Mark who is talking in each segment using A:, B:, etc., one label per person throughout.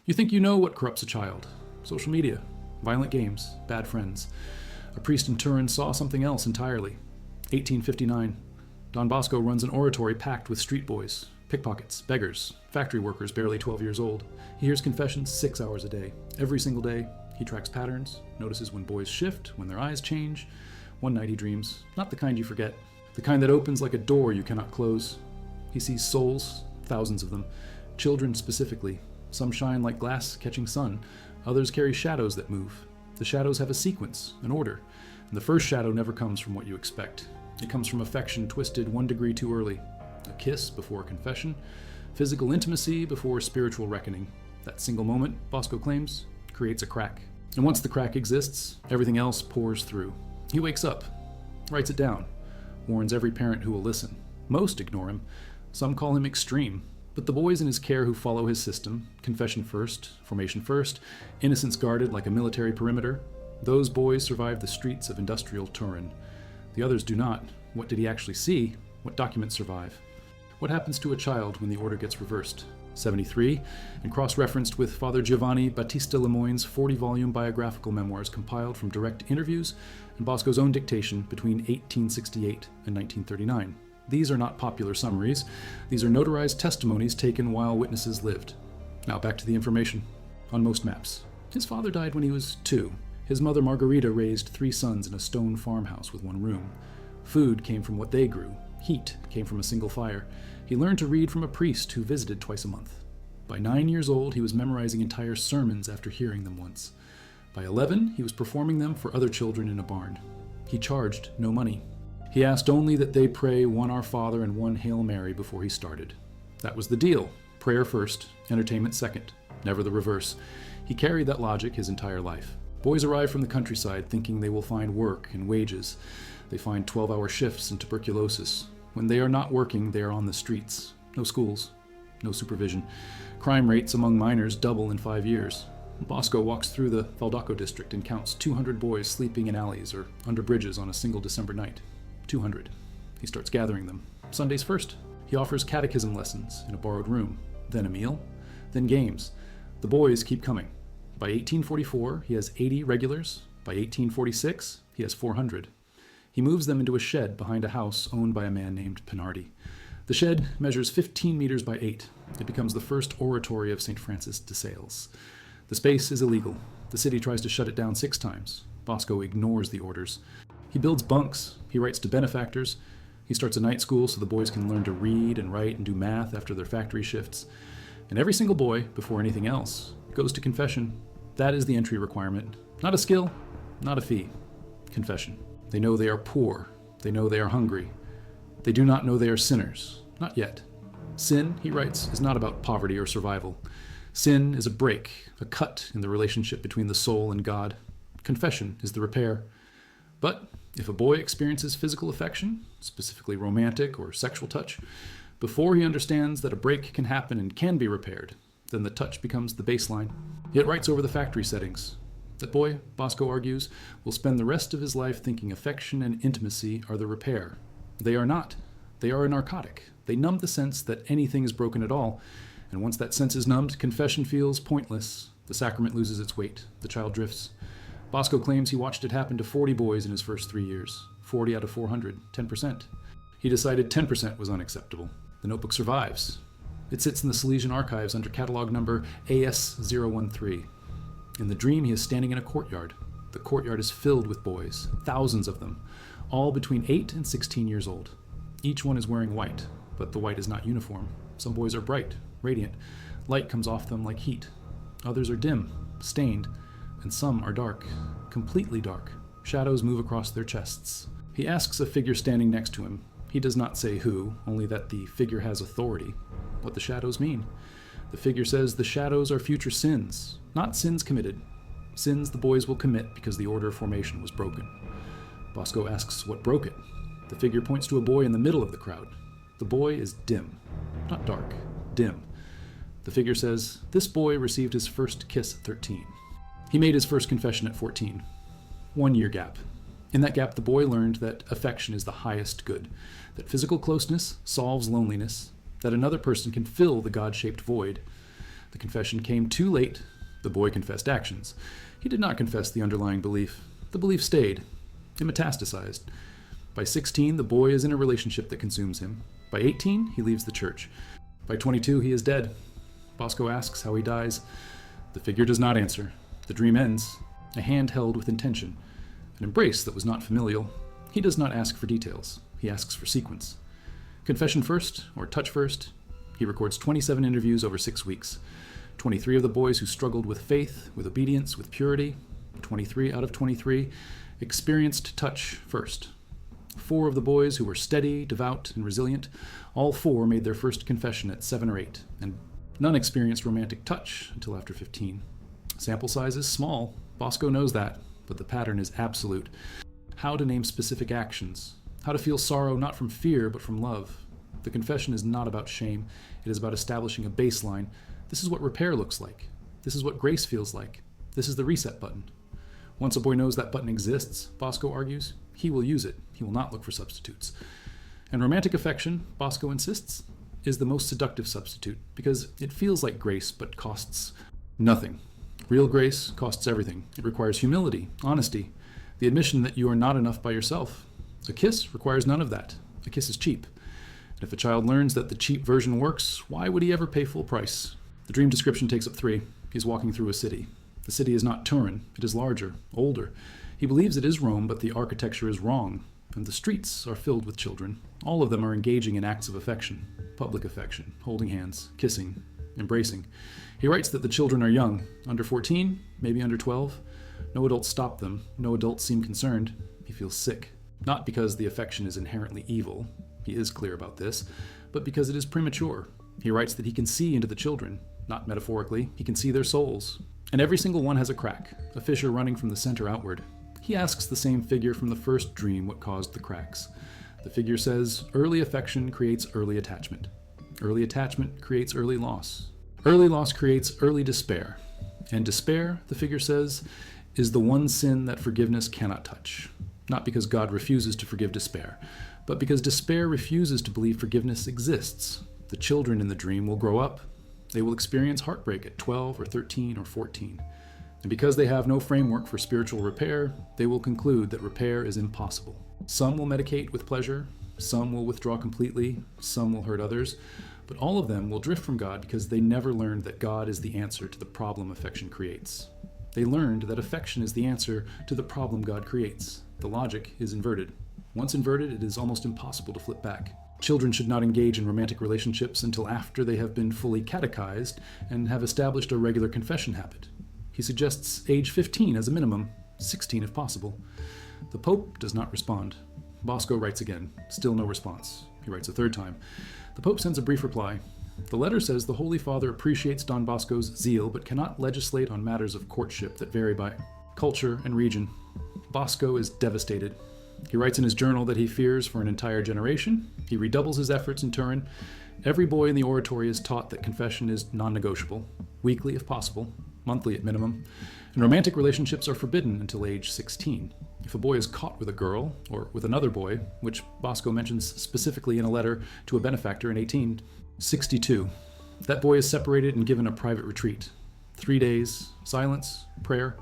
A: You think you know what corrupts a child. Social media, violent games, bad friends. A priest in Turin saw something else entirely. 1859. Don Bosco runs an oratory packed with street boys, pickpockets, beggars, factory workers barely 12 years old. He hears confessions 6 hours a day. Every single day, he tracks patterns, notices when boys shift, when their eyes change. One night he dreams, not the kind you forget, the kind that opens like a door you cannot close. He sees souls, thousands of them, children specifically. Some shine like glass catching sun, others carry shadows that move. The shadows have a sequence, an order, and the first shadow never comes from what you expect. It comes from affection twisted 1 degree too early. A kiss before confession, physical intimacy before spiritual reckoning. That single moment, Bosco claims, creates a crack. And once the crack exists, everything else pours through. He wakes up, writes it down, warns every parent who will listen. Most ignore him. Some call him extreme. But the boys in his care who follow his system, confession first, formation first, innocence guarded like a military perimeter, those boys survive the streets of industrial Turin. The others do not. What did he actually see? What documents survive? What happens to a child when the order gets reversed? 73, and cross-referenced with Father Giovanni Battista Lemoyne's 40-volume biographical memoirs compiled from direct interviews and Bosco's own dictation between 1868 and 1939. These are not popular summaries. These are notarized testimonies taken while witnesses lived. Now back to the information. On most maps, his father died when he was 2. His mother Margarita raised 3 sons in a stone farmhouse with 1 room. Food came from what they grew. Heat came from a single fire. He learned to read from a priest who visited twice a month. By 9 years old, he was memorizing entire sermons after hearing them once. By 11, he was performing them for other children in a barn. He charged no money. He asked only that they pray 1 Our Father and 1 Hail Mary before he started. That was the deal. Prayer first, entertainment second. Never the reverse. He carried that logic his entire life. Boys arrive from the countryside thinking they will find work and wages. They find 12-hour shifts and tuberculosis. When they are not working, they are on the streets. No schools, no supervision. Crime rates among minors double in 5 years. Bosco walks through the Valdaco district and counts 200 boys sleeping in alleys or under bridges on a single December night. 200. He starts gathering them. Sundays first. He offers catechism lessons in a borrowed room, then a meal, then games. The boys keep coming. By 1844, he has 80 regulars. By 1846, he has 400. He moves them into a shed behind a house owned by a man named Pinardi. The shed measures 15 meters by 8. It becomes the first oratory of St. Francis de Sales. The space is illegal. The city tries to shut it down 6 times. Bosco ignores the orders. He builds bunks. He writes to benefactors. He starts a night school so the boys can learn to read and write and do math after their factory shifts. And every single boy, before anything else, goes to confession. That is the entry requirement. Not a skill, not a fee. Confession. They know they are poor. They know they are hungry. They do not know they are sinners. Not yet. Sin, he writes, is not about poverty or survival. Sin is a break, a cut in the relationship between the soul and God. Confession is the repair. But if a boy experiences physical affection, specifically romantic or sexual touch, before he understands that a break can happen and can be repaired, then the touch becomes the baseline. It writes over the factory settings. That boy, Bosco argues, will spend the rest of his life thinking affection and intimacy are the repair. They are not. They are a narcotic. They numb the sense that anything is broken at all, and once that sense is numbed, confession feels pointless. The sacrament loses its weight. The child drifts. Bosco claims he watched it happen to 40 boys in his first 3 years. 40 out of 400, 10%. He decided 10% was unacceptable. The notebook survives. It sits in the Salesian archives under catalog number AS013. In the dream, he is standing in a courtyard. The courtyard is filled with boys, thousands of them, all between 8 and 16 years old. Each one is wearing white, but the white is not uniform. Some boys are bright, radiant. Light comes off them like heat. Others are dim, stained, and some are dark, completely dark. Shadows move across their chests. He asks a figure standing next to him. He does not say who, only that the figure has authority. What the shadows mean. The figure says the shadows are future sins, not sins committed. Sins the boys will commit because the order of formation was broken. Bosco asks what broke it. The figure points to a boy in the middle of the crowd. The boy is dim, not dark, dim. The figure says, this boy received his first kiss at 13. He made his first confession at 14. 1 year gap. In that gap, the boy learned that affection is the highest good, that physical closeness solves loneliness, that another person can fill the God-shaped void. The confession came too late. The boy confessed actions. He did not confess the underlying belief. The belief stayed. It metastasized. By 16, the boy is in a relationship that consumes him. By 18, he leaves the church. By 22, he is dead. Bosco asks how he dies. The figure does not answer. The dream ends. A hand held with intention. An embrace that was not familial. He does not ask for details. He asks for sequence. Confession first, or touch first. He records 27 interviews over 6 weeks. 23 of the boys who struggled with faith, with obedience, with purity. 23 out of 23 experienced touch first. 4 of the boys who were steady, devout, and resilient, all 4 made their first confession at 7 or 8, and none experienced romantic touch until after 15. Sample size is small. Bosco knows that, but the pattern is absolute. How to name specific actions. How to feel sorrow not from fear, but from love. The confession is not about shame. It is about establishing a baseline. This is what repair looks like. This is what grace feels like. This is the reset button. Once a boy knows that button exists, Bosco argues, he will use it. He will not look for substitutes. And romantic affection, Bosco insists, is the most seductive substitute because it feels like grace but costs nothing. Real grace costs everything. It requires humility, honesty, the admission that you are not enough by yourself. A kiss requires none of that. A kiss is cheap. And if a child learns that the cheap version works, why would he ever pay full price? The dream description takes up 3. He's walking through a city. The city is not Turin. It is larger, older. He believes it is Rome, but the architecture is wrong, and the streets are filled with children. All of them are engaging in acts of affection, public affection, holding hands, kissing, embracing. He writes that the children are young, under 14, maybe under 12. No adults stop them. No adults seem concerned. He feels sick. Not because the affection is inherently evil, he is clear about this, but because it is premature. He writes that he can see into the children, not metaphorically, he can see their souls. And every single one has a crack, a fissure running from the center outward. He asks the same figure from the first dream what caused the cracks. The figure says, early affection creates early attachment. Early attachment creates early loss. Early loss creates early despair. And despair, the figure says, is the one sin that forgiveness cannot touch. Not because God refuses to forgive despair, but because despair refuses to believe forgiveness exists. The children in the dream will grow up. They will experience heartbreak at 12 or 13 or 14. And because they have no framework for spiritual repair, they will conclude that repair is impossible. Some will medicate with pleasure, some will withdraw completely, some will hurt others, but all of them will drift from God because they never learned that God is the answer to the problem affection creates. They learned that affection is the answer to the problem God creates. The logic is inverted. Once inverted, it is almost impossible to flip back. Children should not engage in romantic relationships until after they have been fully catechized and have established a regular confession habit. He suggests age 15 as a minimum, 16 if possible. The Pope does not respond. Bosco writes again, still no response. He writes a 3rd time. The Pope sends a brief reply. The letter says the Holy Father appreciates Don Bosco's zeal but cannot legislate on matters of courtship that vary by culture and region. Bosco is devastated. He writes in his journal that he fears for an entire generation. He redoubles his efforts in Turin. Every boy in the oratory is taught that confession is non-negotiable, weekly if possible, monthly at minimum, and romantic relationships are forbidden until age 16. If a boy is caught with a girl, or with another boy, which Bosco mentions specifically in a letter to a benefactor in 1862, that boy is separated and given a private retreat. 3 days, silence, prayer,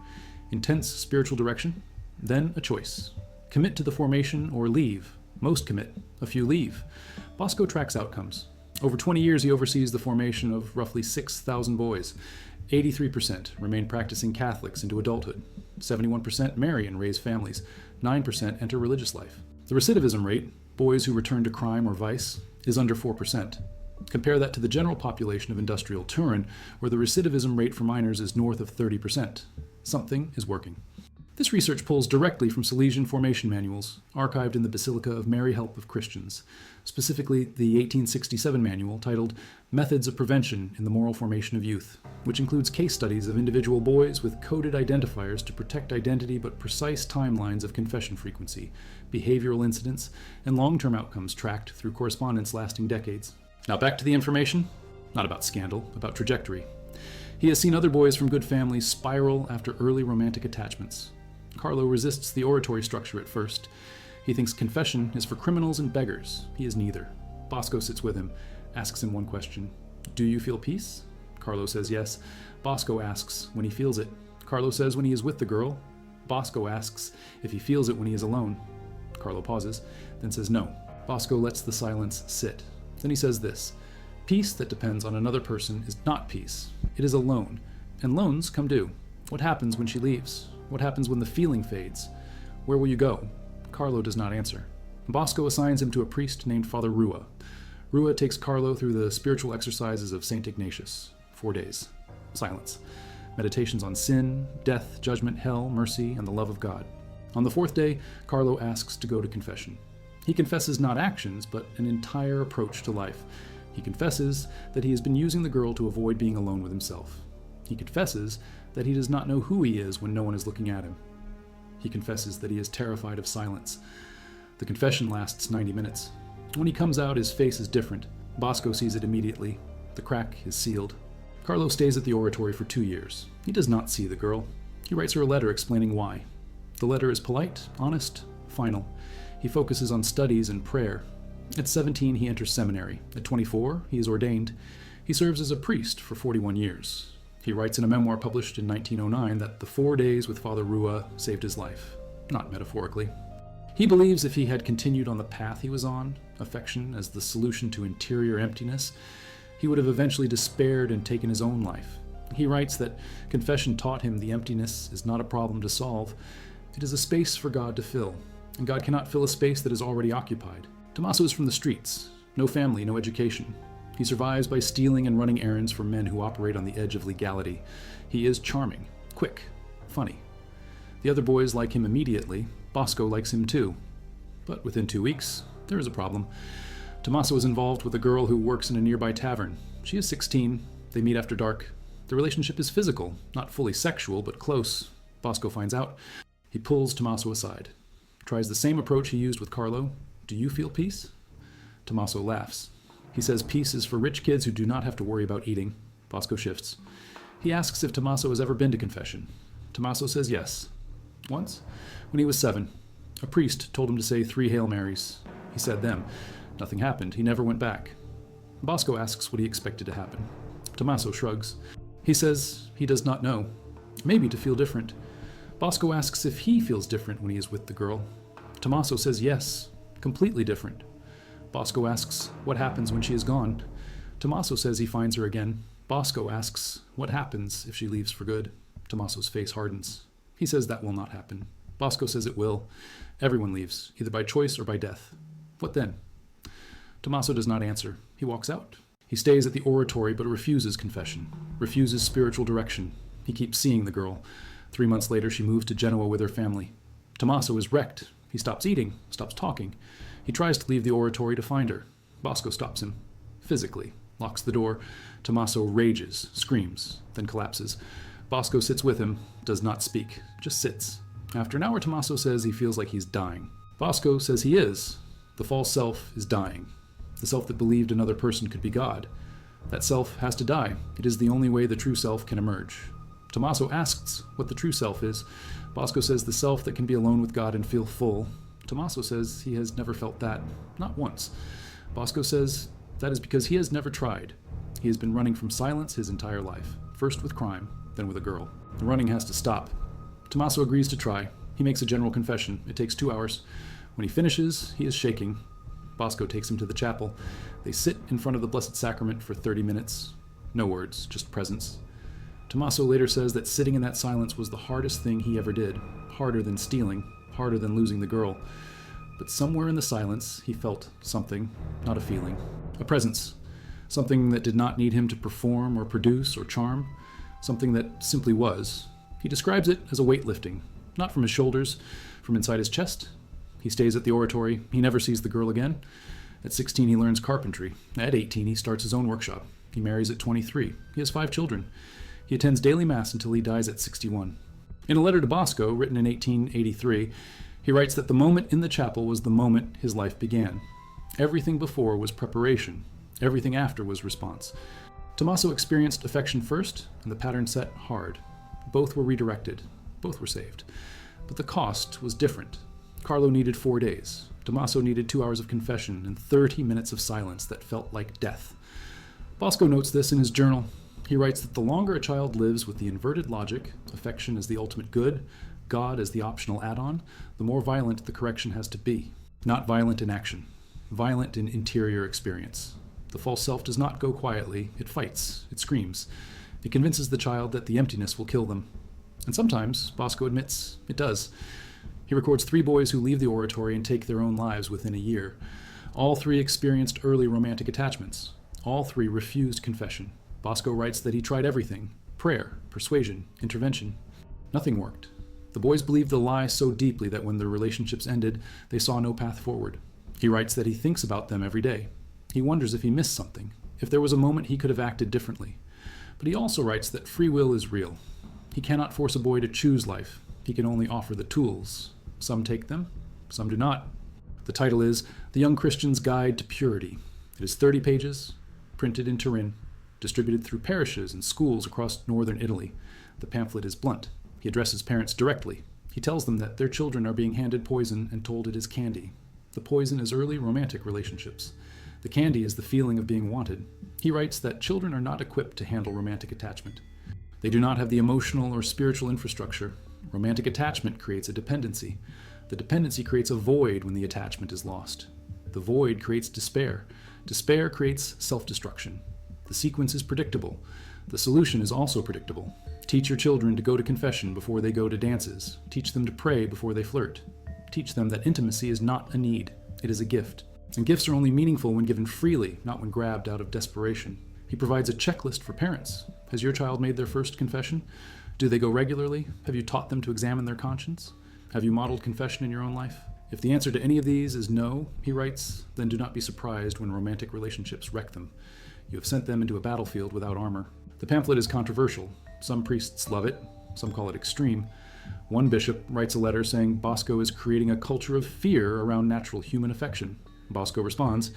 A: intense spiritual direction, then a choice. Commit to the formation or leave. Most commit, a few leave. Bosco tracks outcomes. Over 20 years, he oversees the formation of roughly 6,000 boys. 83% remain practicing Catholics into adulthood. 71% marry and raise families. 9% enter religious life. The recidivism rate, boys who return to crime or vice, is under 4%. Compare that to the general population of industrial Turin, where the recidivism rate for minors is north of 30%. Something is working. This research pulls directly from Salesian formation manuals, archived in the Basilica of Mary Help of Christians, specifically the 1867 manual titled Methods of Prevention in the Moral Formation of Youth, which includes case studies of individual boys with coded identifiers to protect identity but precise timelines of confession frequency, behavioral incidents, and long-term outcomes tracked through correspondence lasting decades. Now back to the information, not about scandal, about trajectory. He has seen other boys from good families spiral after early romantic attachments. Carlo resists the oratory structure at first. He thinks confession is for criminals and beggars. He is neither. Bosco sits with him, asks him one question. Do you feel peace? Carlo says yes. Bosco asks when he feels it. Carlo says when he is with the girl. Bosco asks if he feels it when he is alone. Carlo pauses, then says no. Bosco lets the silence sit. Then he says this: peace that depends on another person is not peace. It is a loan, and loans come due. What happens when she leaves? What happens when the feeling fades? Where will you go? Carlo does not answer. Bosco assigns him to a priest named Father Rua. Rua takes Carlo through the spiritual exercises of St. Ignatius. 4 days. Silence. Meditations on sin, death, judgment, hell, mercy, and the love of God. On the 4th day, Carlo asks to go to confession. He confesses not actions, but an entire approach to life. He confesses that he has been using the girl to avoid being alone with himself. He confesses that he does not know who he is when no one is looking at him. He confesses that he is terrified of silence. The confession lasts 90 minutes. When he comes out, his face is different. Bosco sees it immediately. The crack is sealed. Carlo stays at the oratory for 2 years. He does not see the girl. He writes her a letter explaining why. The letter is polite, honest, final. He focuses on studies and prayer. At 17, he enters seminary. At 24, he is ordained. He serves as a priest for 41 years. He writes in a memoir published in 1909 that the 4 days with Father Rua saved his life, not metaphorically. He believes if he had continued on the path he was on, affection as the solution to interior emptiness, he would have eventually despaired and taken his own life. He writes that confession taught him the emptiness is not a problem to solve. It is a space for God to fill, and God cannot fill a space that is already occupied. Tommaso is from the streets. No family, no education. He survives by stealing and running errands for men who operate on the edge of legality. He is charming, quick, funny. The other boys like him immediately. Bosco likes him too. But within 2 weeks, there is a problem. Tommaso is involved with a girl who works in a nearby tavern. She is 16. They meet after dark. The relationship is physical, not fully sexual, but close. Bosco finds out. He pulls Tommaso aside. Tries the same approach he used with Carlo. Do you feel peace? Tommaso laughs. He says peace is for rich kids who do not have to worry about eating. Bosco shifts. He asks if Tommaso has ever been to confession. Tommaso says yes. Once, when he was 7, a priest told him to say 3 Hail Marys. He said them. Nothing happened. He never went back. Bosco asks what he expected to happen. Tommaso shrugs. He says he does not know. Maybe to feel different. Bosco asks if he feels different when he is with the girl. Tommaso says yes, completely different. Bosco asks what happens when she is gone. Tommaso says he finds her again. Bosco asks what happens if she leaves for good. Tommaso's face hardens. He says that will not happen. Bosco says it will. Everyone leaves, either by choice or by death. What then? Tommaso does not answer. He walks out. He stays at the oratory but refuses confession, refuses spiritual direction. He keeps seeing the girl. 3 months later, she moves to Genoa with her family. Tommaso is wrecked. He stops eating, stops talking. He tries to leave the oratory to find her. Bosco stops him, physically, locks the door. Tommaso rages, screams, then collapses. Bosco sits with him, does not speak, just sits. After an hour, Tommaso says he feels like he's dying. Bosco says he is. The false self is dying. The self that believed another person could be God. That self has to die. It is the only way the true self can emerge. Tommaso asks what the true self is. Bosco says the self that can be alone with God and feel full. Tommaso says he has never felt that, not once. Bosco says that is because he has never tried. He has been running from silence his entire life, first with crime, then with a girl. The running has to stop. Tommaso agrees to try. He makes a general confession. It takes 2 hours. When he finishes, he is shaking. Bosco takes him to the chapel. They sit in front of the Blessed Sacrament for 30 minutes. No words, just presence. Tommaso later says that sitting in that silence was the hardest thing he ever did, harder than stealing, harder than losing the girl. But somewhere in the silence, he felt something, not a feeling, a presence, something that did not need him to perform or produce or charm, something that simply was. He describes it as a weight lifting, not from his shoulders, from inside his chest. He stays at the oratory. He never sees the girl again. At 16, he learns carpentry. At 18, he starts his own workshop. He marries at 23. He has 5 children. He attends daily mass until he dies at 61. In a letter to Bosco, written in 1883, he writes that the moment in the chapel was the moment his life began. Everything before was preparation. Everything after was response. Tommaso experienced affection first, and the pattern set hard. Both were redirected. Both were saved. But the cost was different. Carlo needed 4 days. Tommaso needed 2 hours of confession and 30 minutes of silence that felt like death. Bosco notes this in his journal. He writes that the longer a child lives with the inverted logic, affection as the ultimate good, God as the optional add-on, the more violent the correction has to be. Not violent in action, violent in interior experience. The false self does not go quietly, it fights, it screams. It convinces the child that the emptiness will kill them. And sometimes, Bosco admits, it does. He records 3 boys who leave the oratory and take their own lives within a year. All 3 experienced early romantic attachments. All 3 refused confession. Bosco writes that he tried everything: prayer, persuasion, intervention. Nothing worked. The boys believed the lie so deeply that when their relationships ended, they saw no path forward. He writes that he thinks about them every day. He wonders if he missed something, if there was a moment he could have acted differently. But he also writes that free will is real. He cannot force a boy to choose life. He can only offer the tools. Some take them, some do not. The title is The Young Christian's Guide to Purity. It is 30 pages, printed in Turin, distributed through parishes and schools across northern Italy. The pamphlet is blunt. He addresses parents directly. He tells them that their children are being handed poison and told it is candy. The poison is early romantic relationships. The candy is the feeling of being wanted. He writes that children are not equipped to handle romantic attachment. They do not have the emotional or spiritual infrastructure. Romantic attachment creates a dependency. The dependency creates a void when the attachment is lost. The void creates despair. Despair creates self-destruction. The sequence is predictable. The solution is also predictable. Teach your children to go to confession before they go to dances. Teach them to pray before they flirt. Teach them that intimacy is not a need. It is a gift. And gifts are only meaningful when given freely, not when grabbed out of desperation. He provides a checklist for parents. Has your child made their first confession? Do they go regularly? Have you taught them to examine their conscience? Have you modeled confession in your own life? If the answer to any of these is no, he writes, then do not be surprised when romantic relationships wreck them. You have sent them into a battlefield without armor. The pamphlet is controversial. Some priests love it. Some call it extreme. One bishop writes a letter saying Bosco is creating a culture of fear around natural human affection. Bosco responds,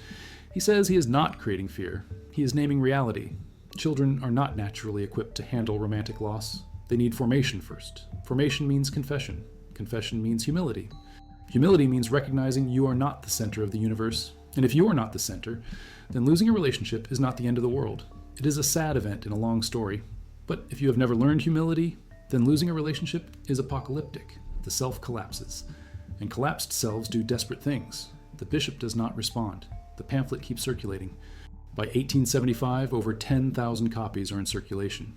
A: he says he is not creating fear. He is naming reality. Children are not naturally equipped to handle romantic loss. They need formation first. Formation means confession. Confession means humility. Humility means recognizing you are not the center of the universe. And if you are not the center, then losing a relationship is not the end of the world. It is a sad event in a long story. But if you have never learned humility, then losing a relationship is apocalyptic. The self collapses. And collapsed selves do desperate things. The bishop does not respond. The pamphlet keeps circulating. By 1875, over 10,000 copies are in circulation.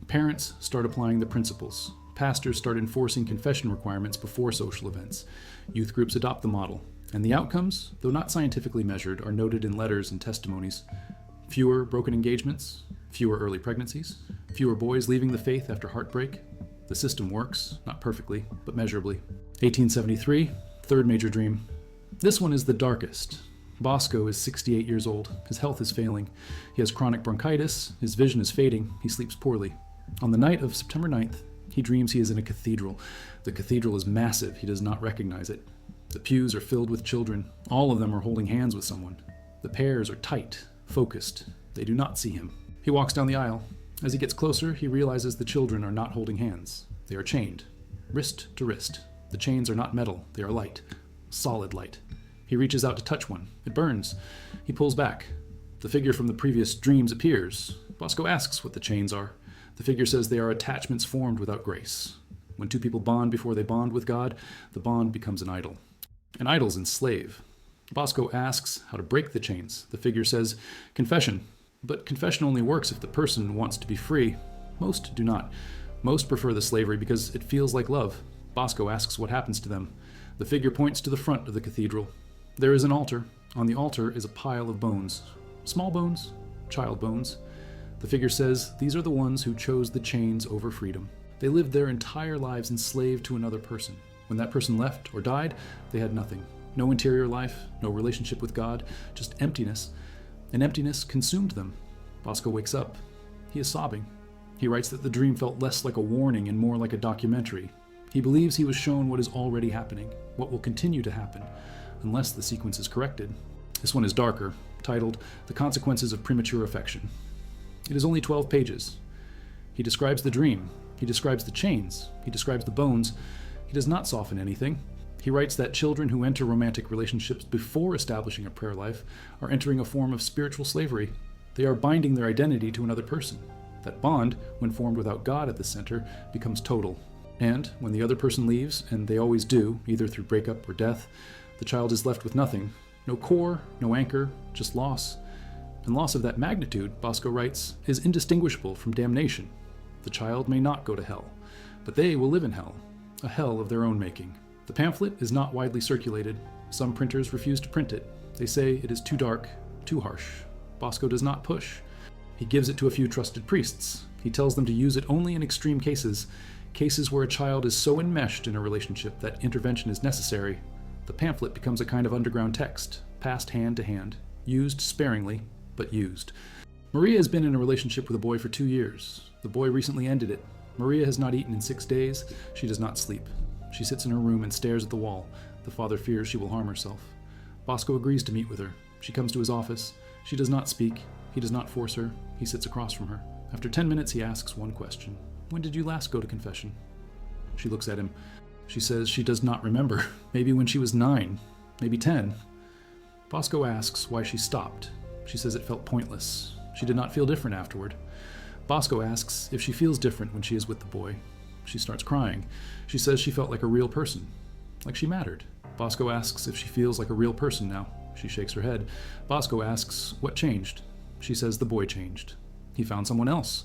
A: Parents start applying the principles. Pastors start enforcing confession requirements before social events. Youth groups adopt the model. And the outcomes, though not scientifically measured, are noted in letters and testimonies. Fewer broken engagements, fewer early pregnancies, fewer boys leaving the faith after heartbreak. The system works, not perfectly, but measurably. 1873, third major dream. This one is the darkest. Bosco is 68 years old. His health is failing. He has chronic bronchitis. His vision is fading. He sleeps poorly. On the night of September 9th, he dreams he is in a cathedral. The cathedral is massive. He does not recognize it. The pews are filled with children. All of them are holding hands with someone. The pairs are tight, focused. They do not see him. He walks down the aisle. As he gets closer, he realizes the children are not holding hands. They are chained, wrist to wrist. The chains are not metal. They are light, solid light. He reaches out to touch one. It burns. He pulls back. The figure from the previous dreams appears. Bosco asks what the chains are. The figure says they are attachments formed without grace. When two people bond before they bond with God, the bond becomes an idol. And idols enslave. Bosco asks how to break the chains. The figure says, confession. But confession only works if the person wants to be free. Most do not. Most prefer the slavery because it feels like love. Bosco asks what happens to them. The figure points to the front of the cathedral. There is an altar. On the altar is a pile of bones. Small bones, child bones. The figure says these are the ones who chose the chains over freedom. They lived their entire lives enslaved to another person. When that person left or died, they had nothing. No interior life, no relationship with God, just emptiness. And emptiness consumed them. Bosco wakes up. He is sobbing. He writes that the dream felt less like a warning and more like a documentary. He believes he was shown what is already happening, what will continue to happen, unless the sequence is corrected. This one is darker, titled The Consequences of Premature Affection. It is only 12 pages. He describes the dream. He describes the chains. He describes the bones. He does not soften anything. He writes that children who enter romantic relationships before establishing a prayer life are entering a form of spiritual slavery. They are binding their identity to another person. That bond, when formed without God at the center, becomes total. And when the other person leaves, and they always do, either through breakup or death, the child is left with nothing. No core, no anchor, just loss. And loss of that magnitude, Bosco writes, is indistinguishable from damnation. The child may not go to hell, but they will live in hell, a hell of their own making. The pamphlet is not widely circulated. Some printers refuse to print it. They say it is too dark, too harsh. Bosco does not push. He gives it to a few trusted priests. He tells them to use it only in extreme cases, cases where a child is so enmeshed in a relationship that intervention is necessary. The pamphlet becomes a kind of underground text, passed hand to hand, used sparingly, but used. Maria has been in a relationship with a boy for 2 years. The boy recently ended it. Maria has not eaten in 6 days. She does not sleep. She sits in her room and stares at the wall. The father fears she will harm herself. Bosco agrees to meet with her. She comes to his office. She does not speak. He does not force her. He sits across from her. After 10 minutes, he asks one question. When did you last go to confession? She looks at him. She says she does not remember. Maybe when she was 9, maybe 10. Bosco asks why she stopped. She says it felt pointless. She did not feel different afterward. Bosco asks if she feels different when she is with the boy. She starts crying. She says she felt like a real person, like she mattered. Bosco asks if she feels like a real person now. She shakes her head. Bosco asks what changed. She says the boy changed. He found someone else.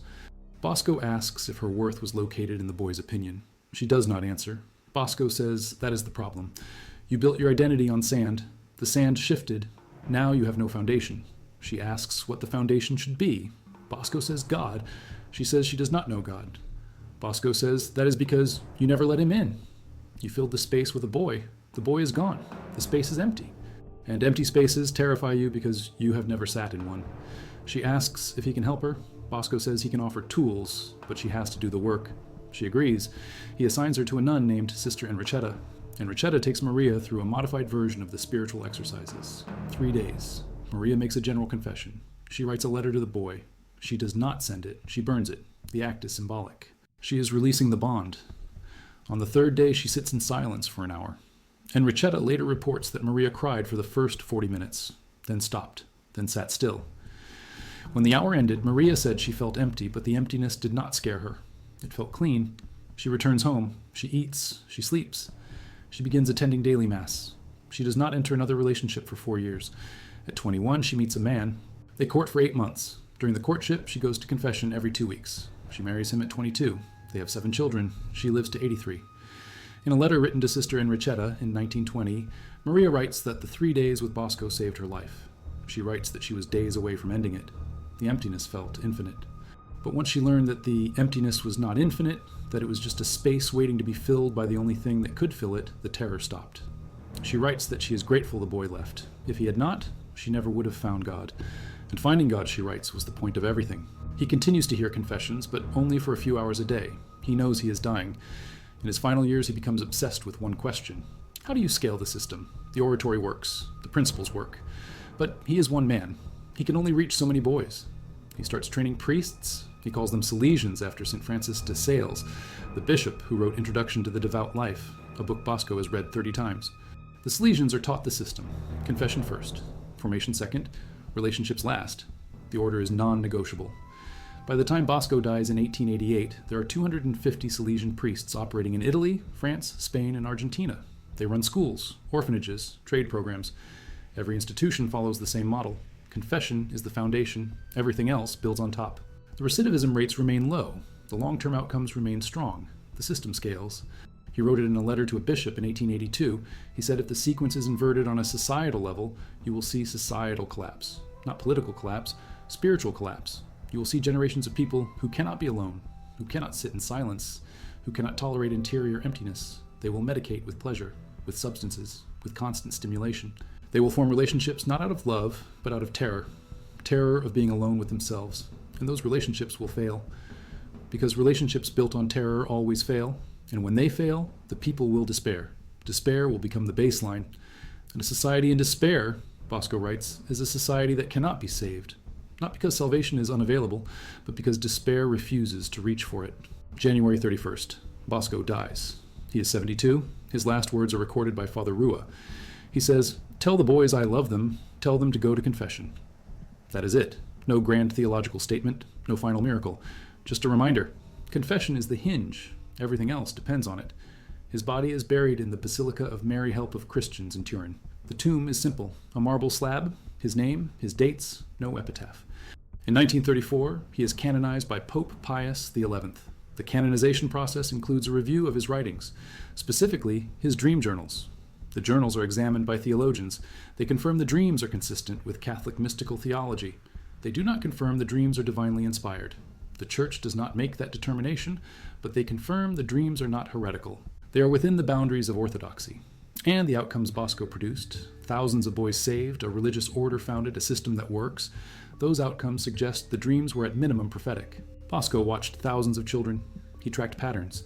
A: Bosco asks if her worth was located in the boy's opinion. She does not answer. Bosco says that is the problem. You built your identity on sand. The sand shifted. Now you have no foundation. She asks what the foundation should be. Bosco says God. She says she does not know God. Bosco says that is because you never let him in. You filled the space with a boy. The boy is gone. The space is empty. And empty spaces terrify you because you have never sat in one. She asks if he can help her. Bosco says he can offer tools, but she has to do the work. She agrees. He assigns her to a nun named Sister Enrichetta. Enrichetta takes Maria through a modified version of the spiritual exercises. 3 days. Maria makes a general confession. She writes a letter to the boy. She does not send it. She burns it. The act is symbolic. She is releasing the bond. On the 3rd day, she sits in silence for an hour. Enrichetta later reports that Maria cried for the first 40 minutes, then stopped, then sat still. When the hour ended, Maria said she felt empty, but the emptiness did not scare her. It felt clean. She returns home. She eats. She sleeps. She begins attending daily mass. She does not enter another relationship for 4 years. At 21, she meets a man. They court for 8 months. During the courtship, she goes to confession every 2 weeks. She marries him at 22. They have 7 children. She lives to 83. In a letter written to Sister Enrichetta in 1920, Maria writes that the 3 days with Bosco saved her life. She writes that she was days away from ending it. The emptiness felt infinite. But once she learned that the emptiness was not infinite, that it was just a space waiting to be filled by the only thing that could fill it, the terror stopped. She writes that she is grateful the boy left. If he had not, she never would have found God. And finding God, she writes, was the point of everything. He continues to hear confessions, but only for a few hours a day. He knows he is dying. In his final years, he becomes obsessed with one question. How do you scale the system? The oratory works. The principles work. But he is one man. He can only reach so many boys. He starts training priests. He calls them Salesians after St. Francis de Sales, the bishop who wrote Introduction to the Devout Life, a book Bosco has read 30 times. The Salesians are taught the system. Confession first. Formation second. Relationships last. The order is non-negotiable. By the time Bosco dies in 1888, there are 250 Salesian priests operating in Italy, France, Spain, and Argentina. They run schools, orphanages, trade programs. Every institution follows the same model. Confession is the foundation. Everything else builds on top. The recidivism rates remain low. The long-term outcomes remain strong. The system scales. He wrote it in a letter to a bishop in 1882. He said, if the sequence is inverted on a societal level, you will see societal collapse. Not political collapse, spiritual collapse. You will see generations of people who cannot be alone, who cannot sit in silence, who cannot tolerate interior emptiness. They will medicate with pleasure, with substances, with constant stimulation. They will form relationships not out of love, but out of terror. Terror of being alone with themselves. And those relationships will fail. Because relationships built on terror always fail. And when they fail, the people will despair. Despair will become the baseline. And a society in despair, Bosco writes, is a society that cannot be saved. Not because salvation is unavailable, but because despair refuses to reach for it. January 31st, Bosco dies. He is 72. His last words are recorded by Father Rua. He says, "Tell the boys I love them. Tell them to go to confession." That is it. No grand theological statement, no final miracle. Just a reminder, confession is the hinge. Everything else depends on it. His body is buried in the Basilica of Mary Help of Christians in Turin. The tomb is simple, a marble slab, his name, his dates, no epitaph. In 1934, he is canonized by Pope Pius XI. The canonization process includes a review of his writings, specifically his dream journals. The journals are examined by theologians. They confirm the dreams are consistent with Catholic mystical theology. They do not confirm the dreams are divinely inspired. The Church does not make that determination, but they confirm the dreams are not heretical. They are within the boundaries of orthodoxy. And the outcomes Bosco produced, thousands of boys saved, a religious order founded, a system that works, those outcomes suggest the dreams were at minimum prophetic. Bosco watched thousands of children. He tracked patterns.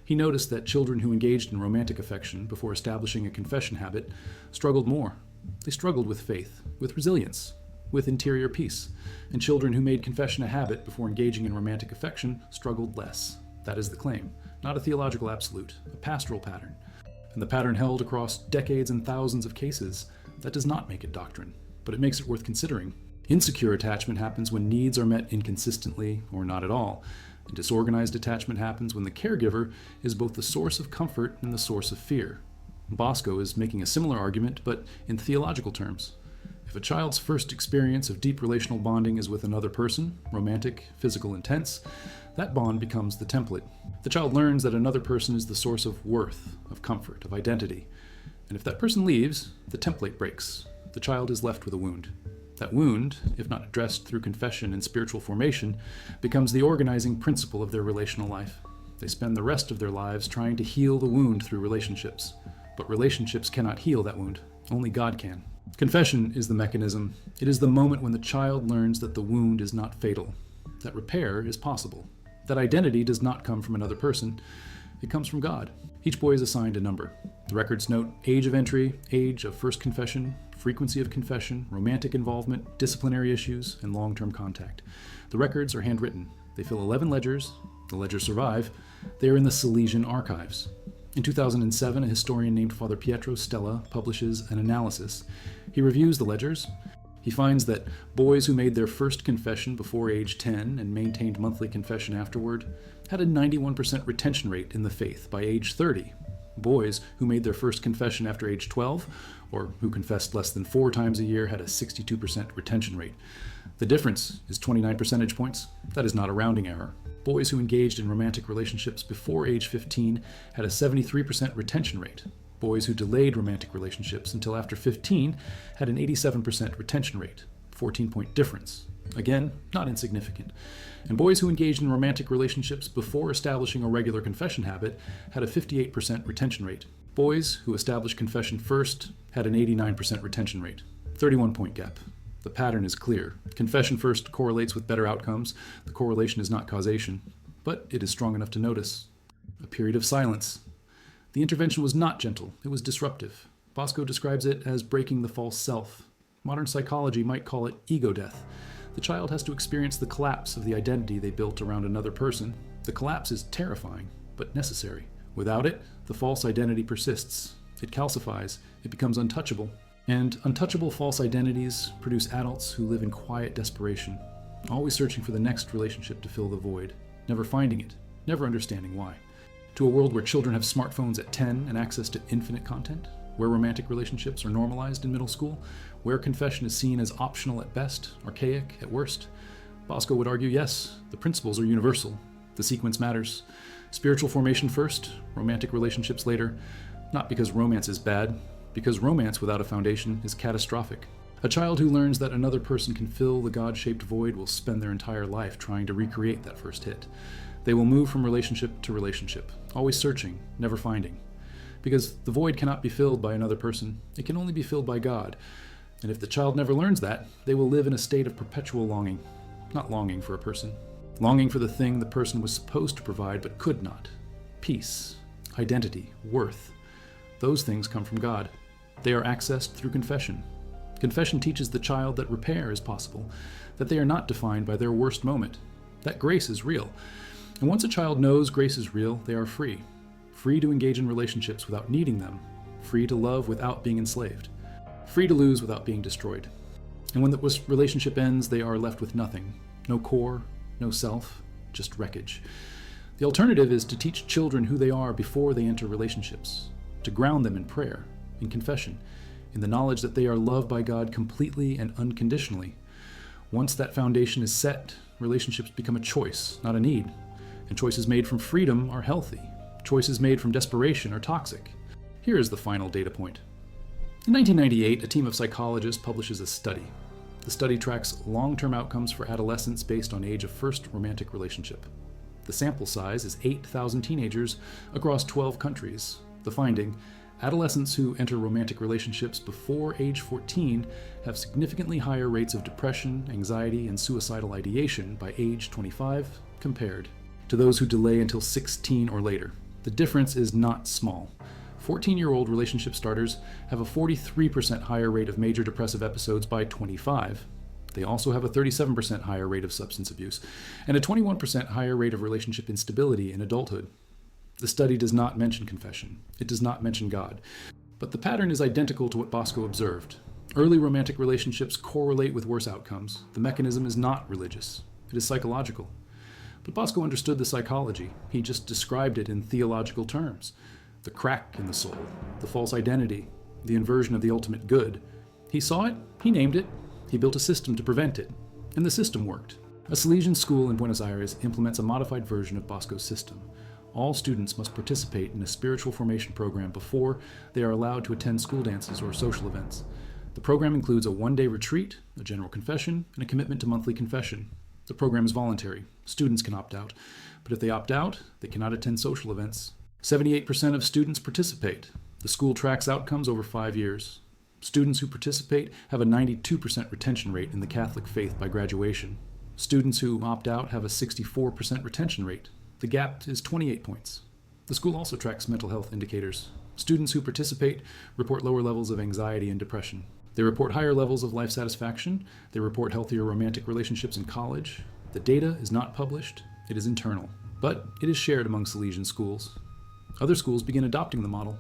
A: He noticed that children who engaged in romantic affection before establishing a confession habit struggled more. They struggled with faith, with resilience, with interior peace. And children who made confession a habit before engaging in romantic affection struggled less. That is the claim. Not a theological absolute, a pastoral pattern. And the pattern held across decades and thousands of cases. That does not make it doctrine, but it makes it worth considering. Insecure attachment happens when needs are met inconsistently or not at all. And disorganized attachment happens when the caregiver is both the source of comfort and the source of fear. Bosco is making a similar argument, but in theological terms. If a child's first experience of deep relational bonding is with another person, romantic, physical, intense, that bond becomes the template. The child learns that another person is the source of worth, of comfort, of identity. And if that person leaves, the template breaks. The child is left with a wound. That wound, if not addressed through confession and spiritual formation, becomes the organizing principle of their relational life. They spend the rest of their lives trying to heal the wound through relationships. But relationships cannot heal that wound. Only God can. Confession is the mechanism. It is the moment when the child learns that the wound is not fatal, that repair is possible, that identity does not come from another person. It comes from God. Each boy is assigned a number. The records note age of entry, age of first confession, frequency of confession, romantic involvement, disciplinary issues, and long-term contact. The records are handwritten. They fill 11 ledgers. The ledgers survive. They are in the Salesian archives. In 2007, a historian named Father Pietro Stella publishes an analysis. He reviews the ledgers. He finds that boys who made their first confession before age 10 and maintained monthly confession afterward had a 91% retention rate in the faith by age 30. Boys who made their first confession after age 12, or who confessed less than 4 times a year, had a 62% retention rate. The difference is 29 percentage points. That is not a rounding error. Boys who engaged in romantic relationships before age 15 had a 73% retention rate. Boys who delayed romantic relationships until after 15 had an 87% retention rate, 14-point difference. Again, not insignificant. And boys who engaged in romantic relationships before establishing a regular confession habit had a 58% retention rate. Boys who established confession first had an 89% retention rate, 31-point gap. The pattern is clear. Confession first correlates with better outcomes. The correlation is not causation, but it is strong enough to notice. A period of silence. The intervention was not gentle, it was disruptive. Bosco describes it as breaking the false self. Modern psychology might call it ego death. The child has to experience the collapse of the identity they built around another person. The collapse is terrifying, but necessary. Without it, the false identity persists. It calcifies, it becomes untouchable. And untouchable false identities produce adults who live in quiet desperation, always searching for the next relationship to fill the void, never finding it, never understanding why. To a world where children have smartphones at 10 and access to infinite content, where romantic relationships are normalized in middle school, where confession is seen as optional at best, archaic at worst, Bosco would argue, yes, the principles are universal. The sequence matters. Spiritual formation first, romantic relationships later, not because romance is bad, because romance without a foundation is catastrophic. A child who learns that another person can fill the God-shaped void will spend their entire life trying to recreate that first hit. They will move from relationship to relationship, always searching, never finding. Because the void cannot be filled by another person, it can only be filled by God. And if the child never learns that, they will live in a state of perpetual longing. Not longing for a person. Longing for the thing the person was supposed to provide but could not. Peace, identity, worth. Those things come from God. They are accessed through confession. Confession teaches the child that repair is possible, that they are not defined by their worst moment, that grace is real. And once a child knows grace is real, they are free. Free to engage in relationships without needing them. Free to love without being enslaved. Free to lose without being destroyed. And when the relationship ends, they are left with nothing. No core, no self, just wreckage. The alternative is to teach children who they are before they enter relationships, to ground them in prayer, in confession, in the knowledge that they are loved by God completely and unconditionally. Once that foundation is set, relationships become a choice, not a need. And choices made from freedom are healthy. Choices made from desperation are toxic. Here is the final data point. In 1998, a team of psychologists publishes a study. The study tracks long-term outcomes for adolescents based on age of first romantic relationship. The sample size is 8,000 teenagers across 12 countries. The finding: adolescents who enter romantic relationships before age 14 have significantly higher rates of depression, anxiety, and suicidal ideation by age 25 compared to those who delay until 16 or later. The difference is not small. 14-year-old relationship starters have a 43% higher rate of major depressive episodes by 25. They also have a 37% higher rate of substance abuse and a 21% higher rate of relationship instability in adulthood. The study does not mention confession. It does not mention God. But the pattern is identical to what Bosco observed. Early romantic relationships correlate with worse outcomes. The mechanism is not religious. It is psychological. But Bosco understood the psychology. He just described it in theological terms. The crack in the soul, the false identity, the inversion of the ultimate good. He saw it, he named it, he built a system to prevent it, and the system worked. A Salesian school in Buenos Aires implements a modified version of Bosco's system. All students must participate in a spiritual formation program before they are allowed to attend school dances or social events. The program includes a one-day retreat, a general confession, and a commitment to monthly confession. The program is voluntary. Students can opt out, but if they opt out, they cannot attend social events. 78% of students participate. The school tracks outcomes over 5 years. Students who participate have a 92% retention rate in the Catholic faith by graduation. Students who opt out have a 64% retention rate. The gap is 28 points. The school also tracks mental health indicators. Students who participate report lower levels of anxiety and depression. They report higher levels of life satisfaction. They report healthier romantic relationships in college. The data is not published. It is internal. But it is shared among Salesian schools. Other schools begin adopting the model.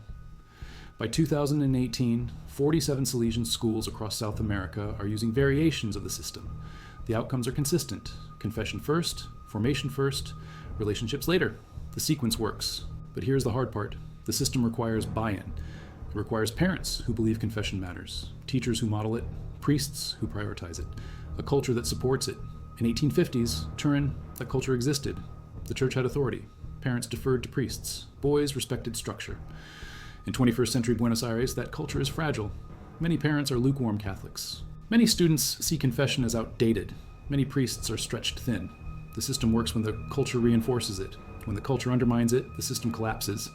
A: By 2018, 47 Salesian schools across South America are using variations of the system. The outcomes are consistent. Confession first, formation first, relationships later. The sequence works. But here's the hard part. The system requires buy-in. It requires parents who believe confession matters, teachers who model it, priests who prioritize it, a culture that supports it. In 1850s, Turin, that culture existed. The church had authority. Parents deferred to priests. Boys respected structure. In 21st century Buenos Aires, that culture is fragile. Many parents are lukewarm Catholics. Many students see confession as outdated. Many priests are stretched thin. The system works when the culture reinforces it. When the culture undermines it, the system collapses.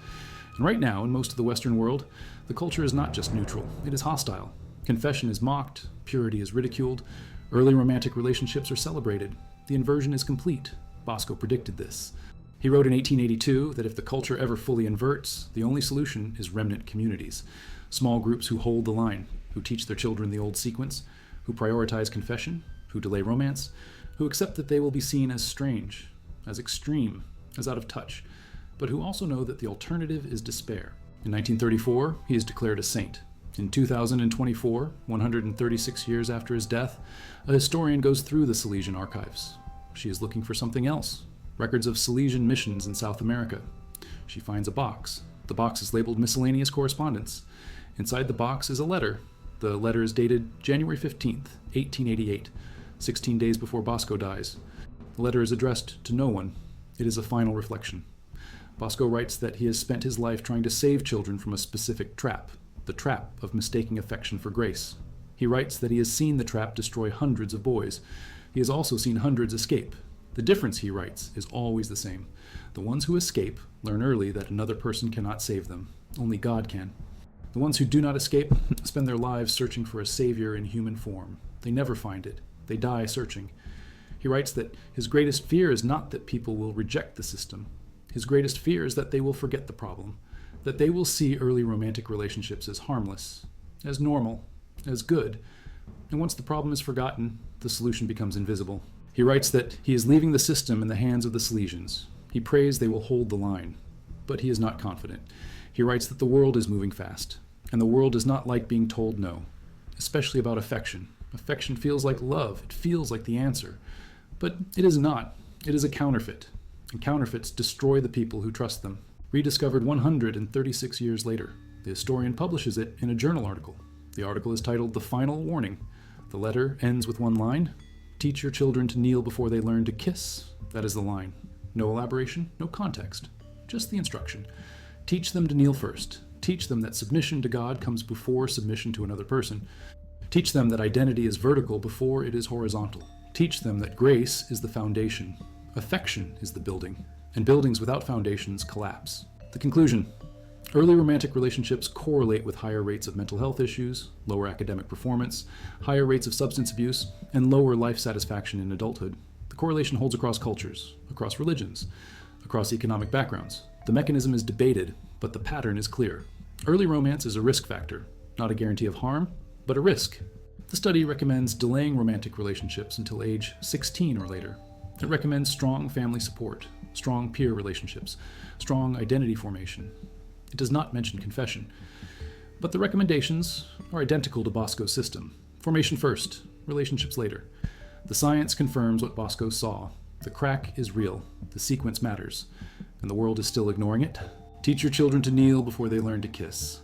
A: And right now, in most of the Western world, the culture is not just neutral, it is hostile. Confession is mocked, purity is ridiculed, early romantic relationships are celebrated. The inversion is complete. Bosco predicted this. He wrote in 1882 that if the culture ever fully inverts, the only solution is remnant communities, small groups who hold the line, who teach their children the old sequence, who prioritize confession, who delay romance, who accept that they will be seen as strange, as extreme, as out of touch, but who also know that the alternative is despair. In 1934, he is declared a saint. In 2024, 136 years after his death, a historian goes through the Salesian archives. She is looking for something else, records of Salesian missions in South America. She finds a box. The box is labeled Miscellaneous Correspondence. Inside the box is a letter. The letter is dated January 15th, 1888, 16 days before Bosco dies. The letter is addressed to no one. It is a final reflection. Bosco writes that he has spent his life trying to save children from a specific trap, the trap of mistaking affection for grace. He writes that he has seen the trap destroy hundreds of boys. He has also seen hundreds escape. The difference, he writes, is always the same. The ones who escape learn early that another person cannot save them. Only God can. The ones who do not escape spend their lives searching for a savior in human form. They never find it. They die searching. He writes that his greatest fear is not that people will reject the system. His greatest fear is that they will forget the problem, that they will see early romantic relationships as harmless, as normal, as good, and once the problem is forgotten, the solution becomes invisible. He writes that he is leaving the system in the hands of the Salesians. He prays they will hold the line, but he is not confident. He writes that the world is moving fast, and the world does not like being told no, especially about affection. Affection feels like love. It feels like the answer. But it is not. It is a counterfeit, and counterfeits destroy the people who trust them. Rediscovered 136 years later, the historian publishes it in a journal article. The article is titled The Final Warning. The letter ends with one line: "Teach your children to kneel before they learn to kiss." That is the line. No elaboration, no context, just the instruction. Teach them to kneel first. Teach them that submission to God comes before submission to another person. Teach them that identity is vertical before it is horizontal. Teach them that grace is the foundation, affection is the building, and buildings without foundations collapse. The conclusion: early romantic relationships correlate with higher rates of mental health issues, lower academic performance, higher rates of substance abuse, and lower life satisfaction in adulthood. The correlation holds across cultures, across religions, across economic backgrounds. The mechanism is debated, but the pattern is clear. Early romance is a risk factor, not a guarantee of harm, but a risk. The study recommends delaying romantic relationships until age 16 or later. It recommends strong family support, strong peer relationships, strong identity formation. It does not mention confession. But the recommendations are identical to Bosco's system. Formation first, relationships later. The science confirms what Bosco saw. The crack is real, the sequence matters, and the world is still ignoring it. Teach your children to kneel before they learn to kiss.